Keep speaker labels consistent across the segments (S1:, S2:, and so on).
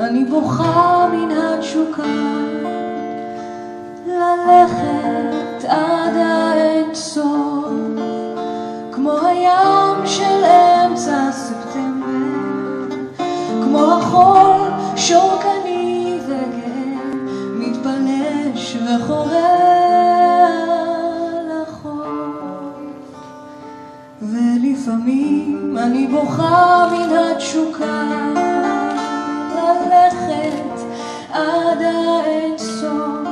S1: אני בוכה מן התשוקה ללכת עד האין סוף, כמו הים של אמצע ספטמבר, כמו החול שורקני וגאה, מתפלש וחורר לחוף. ולפעמים אני בוכה מן התשוקה ללכת עד האין סוף,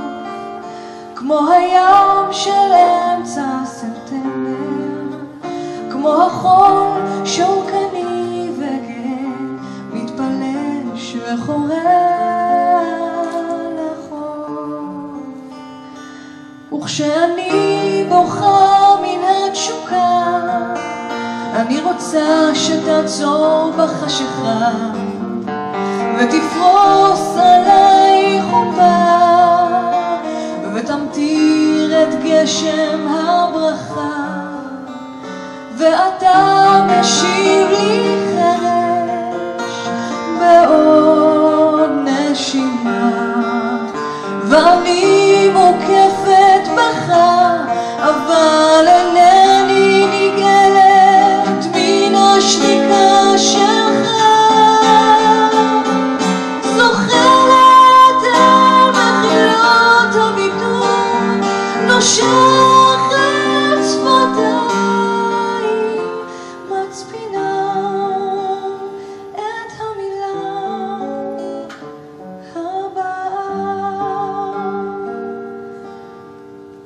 S1: כמו הים של אמצע ספטמבר, כמו החול שורקני וגאה, מתפלש וחורר לחוף. וכשאני בוכה מן התשוקה, אני רוצה שתעצור בחשיכה ותפרוס עליי חופה, ותמטיר את גשם הברכה, ואתה משיב לי חרש בעוד נשימה, ואני מוקפת בך, אבל אינני נגאלת מן השתיקה שלך. זוכרת אל מחילות הביטוי, נושכת שפתיים, מצפינה את המילה הבאה.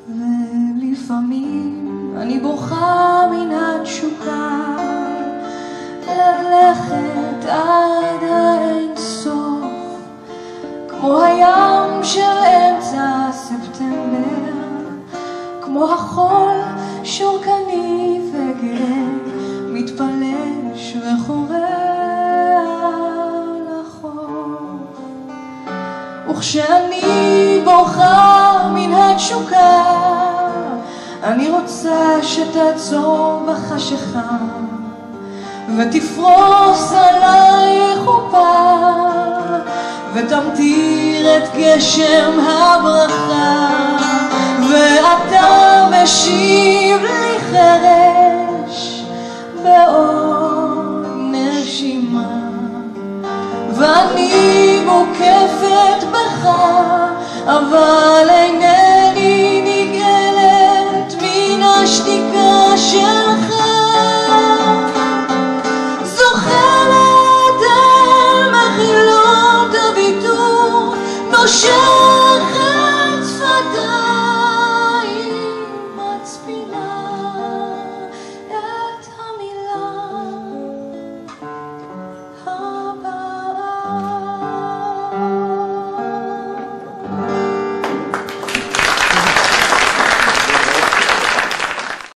S1: ולפעמים אני בוכה מן התשוקה ללכת עד האין סוף, כמו הים של אמצע ספטמבר, כמו החול שורקני וגאה, מתפלש וחורר לחוף. וכשאני בוכה מן התשוקה, אני רוצה שתעצור בחשיכה ותפרוס עליי חופה, ותמטיר את גשם הברכה, ואתה משיב לי חרש בעוד נשימה, ואני מוקפת בך, אבל אינני נגאלת מן השתיקה שלך. זוכרת אל מחילות הוויתור, נושכת